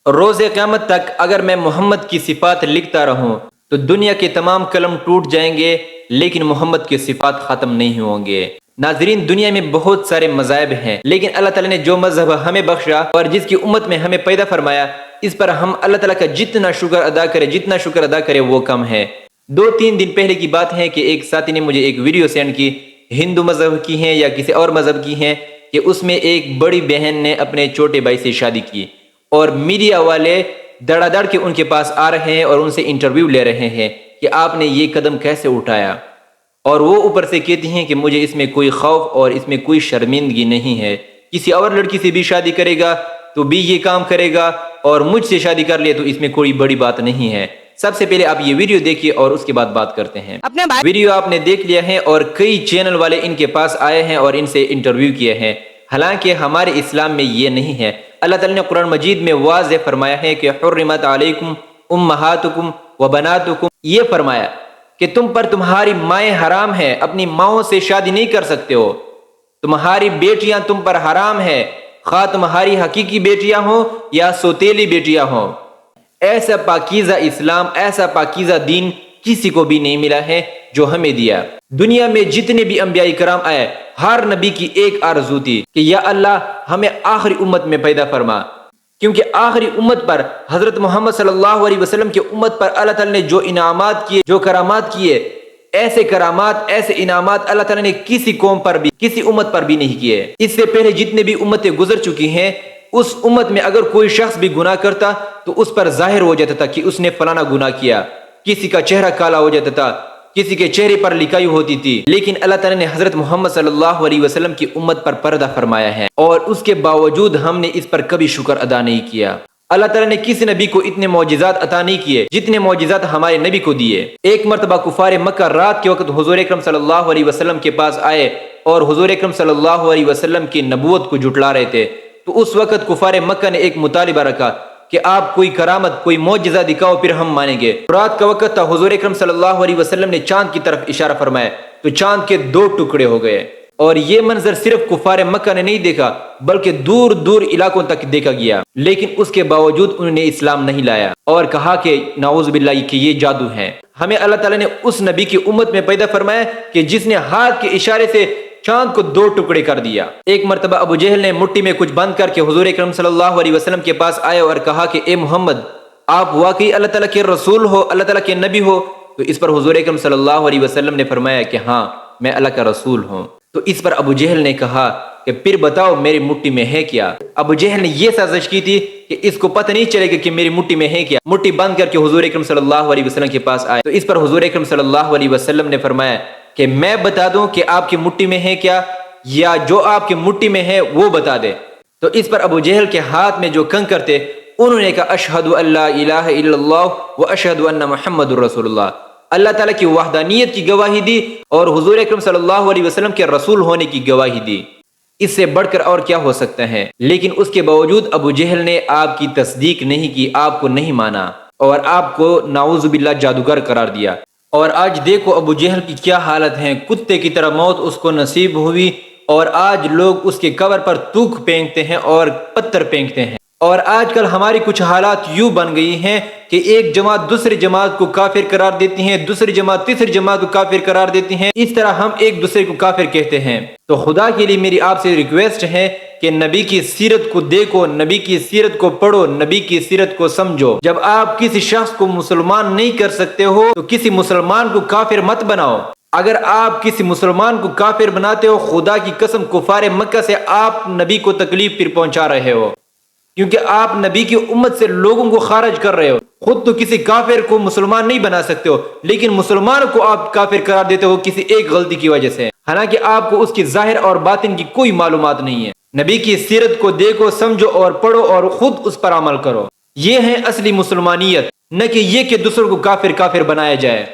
روز قیامت تک اگر میں محمد کی صفات لکھتا رہوں تو دنیا کے تمام قلم ٹوٹ جائیں گے، لیکن محمد کی صفات ختم نہیں ہوں گے۔ ناظرین، دنیا میں بہت سارے مذاہب ہیں، لیکن اللہ تعالیٰ نے جو مذہب ہمیں بخشا اور جس کی امت میں ہمیں پیدا فرمایا، اس پر ہم اللہ تعالیٰ کا جتنا شکر ادا کرے وہ کم ہے۔ 2-3 دن پہلے کی بات ہے کہ ایک ساتھی نے مجھے ایک ویڈیو سینڈ کی، ہندو مذہب کی ہیں یا کسی اور مذہب کی ہیں، کہ اس میں ایک بڑی بہن نے اپنے چھوٹے بھائی سے شادی کی اور میڈیا والے دڑا دڑ کے ان کے پاس آ رہے ہیں اور ان سے انٹرویو لے رہے ہیں کہ آپ نے یہ قدم کیسے اٹھایا، اور وہ اوپر سے کہتی ہیں کہ مجھے اس میں کوئی خوف اور اس میں کوئی شرمندگی نہیں ہے، کسی اور لڑکی سے بھی شادی کرے گا تو بھی یہ کام کرے گا، اور مجھ سے شادی کر لے تو اس میں کوئی بڑی بات نہیں ہے۔ سب سے پہلے آپ یہ ویڈیو دیکھیے اور اس کے بعد بات کرتے ہیں۔ ویڈیو آپ نے دیکھ لیا ہے اور کئی چینل والے ان کے پاس آئے ہیں اور ان سے انٹرویو کیے ہیں، حالانکہ ہمارے اسلام میں یہ نہیں ہے۔ اللہ تعالیٰ نے قرآن مجید میں واضح فرمایا ہے کہ حرمت علیکم امہاتکم و بناتکم، یہ فرمایا کہ تم پر تمہاری مائیں حرام ہیں، اپنی ماؤں سے شادی نہیں کر سکتے ہو، تمہاری بیٹیاں تم پر حرام ہیں، خواہ تمہاری حقیقی بیٹیاں ہوں یا سوتیلی بیٹیاں ہوں۔ ایسا پاکیزہ اسلام، ایسا پاکیزہ دین کسی کو بھی نہیں ملا ہے جو ہمیں دیا۔ دنیا میں جتنے بھی انبیاء کرام آئے، ہر نبی کی ایک آرزو تھی کہ یا اللہ ہمیں آخری امت میں پیدا فرما، کیونکہ آخری امت پر حضرت محمد صلی اللہ علیہ وسلم کی امت پر اللہ تعالیٰ نے جو انعامات کیے، جو کرامات کیے، ایسے کرامات، ایسے انعامات اللہ تعالیٰ نے کسی قوم پر بھی، کسی امت پر بھی نہیں کیے۔ اس سے پہلے جتنے بھی امتیں گزر چکی ہیں، اس امت میں اگر کوئی شخص بھی گناہ کرتا تو اس پر ظاہر ہو جاتا تھا کہ اس نے فلانا گناہ کیا، کسی کا چہرہ کالا ہو جاتا تھا، کسی کے چہرے پر لکائی ہوتی تھی، لیکن اللہ تعالیٰ نے حضرت محمد صلی اللہ علیہ وسلم کی امت پر پردہ فرمایا ہے، اور اس کے باوجود ہم نے اس پر کبھی شکر ادا نہیں کیا۔ اللہ تعالیٰ نے کسی نبی کو اتنے معجزات عطا نہیں کیے جتنے معجزات ہمارے نبی کو دیے۔ ایک مرتبہ کفار مکہ رات کے وقت حضور اکرم صلی اللہ علیہ وسلم کے پاس آئے اور حضور اکرم صلی اللہ علیہ وسلم کی نبوت کو جھٹلا رہے تھے، تو اس وقت کفار مکہ نے ایک مطالبہ رکھا کہ آپ کوئی کرامت، کوئی معجزہ دکھاؤ پھر ہم مانیں گے۔ رات کا وقت تھا، حضور اکرم صلی اللہ علیہ وسلم نے چاند کی طرف اشارہ فرمایا تو چاند کے 2 ٹکڑے ہو گئے، اور یہ منظر صرف کفار مکہ نے نہیں دیکھا بلکہ دور دور علاقوں تک دیکھا گیا، لیکن اس کے باوجود انہوں نے اسلام نہیں لایا اور کہا کہ نعوذ باللہ کہ یہ جادو ہے۔ ہمیں اللہ تعالیٰ نے اس نبی کی امت میں پیدا فرمایا کہ جس نے ہاتھ کے اشارے سے چاند کو 2 ٹکڑے کر دیا۔ ایک مرتبہ ابو جہل نے مٹھی میں کچھ بند کر کے حضور اکرم صلی اللہ علیہ وسلم کے پاس آئے اور کہا کہ اے محمد، آپ واقعی اللہ تعالیٰ کے رسول ہو، اللہ تعالیٰ کے نبی ہو؟ تو اس پر حضور اکرم صلی اللہ علیہ وسلم نے فرمایا کہ ہاں، میں اللہ کا رسول ہوں۔ تو اس پر ابو جہل نے کہا کہ پھر بتاؤ میری مٹھی میں ہے کیا؟ ابو جہل نے یہ سازش کی تھی کہ اس کو پتہ نہیں چلے گا کہ میری مٹھی میں ہے کیا۔ مٹھی بند کر کے حضور اکرم صلی اللہ علیہ وسلم کے پاس آئے تو اس پر حضور اکرم صلی اللہ علیہ وسلم نے فرمایا کہ میں بتا دوں کہ آپ کی مٹھی میں ہے کیا، یا جو آپ کی مٹھی میں ہے وہ بتا دے؟ تو اس پر ابو جہل کے ہاتھ میں جو کنکر تھے، انہوں نے کہا اشہد ان لا الہ الا اللہ و اشہد ان محمد الرسول اللہ، اللہ تعالیٰ کی وحدانیت کی گواہی دی اور حضور اکرم صلی اللہ علیہ وسلم کے رسول ہونے کی گواہی دی۔ اس سے بڑھ کر اور کیا ہو سکتا ہے؟ لیکن اس کے باوجود ابو جہل نے آپ کی تصدیق نہیں کی، آپ کو نہیں مانا اور آپ کو نعوذ باللہ جادوگر قرار دیا۔ اور آج دیکھو ابو جہل کی کیا حالت ہے، کتے کی طرح موت اس کو نصیب ہوئی، اور آج لوگ اس کے قبر پر تھوک پھینکتے ہیں اور پتھر پھینکتے ہیں۔ اور آج کل ہماری کچھ حالات یوں بن گئی ہیں کہ ایک جماعت دوسری جماعت کو کافر قرار دیتی ہیں، دوسری جماعت تیسری جماعت کو کافر قرار دیتی ہیں، اس طرح ہم ایک دوسرے کو کافر کہتے ہیں۔ تو خدا کے لیے میری آپ سے ریکویسٹ ہے کہ نبی کی سیرت کو دیکھو، نبی کی سیرت کو پڑھو، نبی کی سیرت کو سمجھو۔ جب آپ کسی شخص کو مسلمان نہیں کر سکتے ہو تو کسی مسلمان کو کافر مت بناؤ۔ اگر آپ کسی مسلمان کو کافر بناتے ہو، خدا کی قسم کفار مکہ سے آپ نبی کو تکلیف پھر پہنچا رہے ہو، کیونکہ آپ نبی کی امت سے لوگوں کو خارج کر رہے ہو۔ خود تو کسی کافر کو مسلمان نہیں بنا سکتے ہو، لیکن مسلمان کو آپ کافر قرار دیتے ہو کسی ایک غلطی کی وجہ سے، حالانکہ آپ کو اس کی ظاہر اور باطن کی کوئی معلومات نہیں ہے۔ نبی کی سیرت کو دیکھو، سمجھو اور پڑھو اور خود اس پر عمل کرو۔ یہ ہے اصلی مسلمانیت، نہ کہ یہ کہ دوسروں کو کافر بنایا جائے۔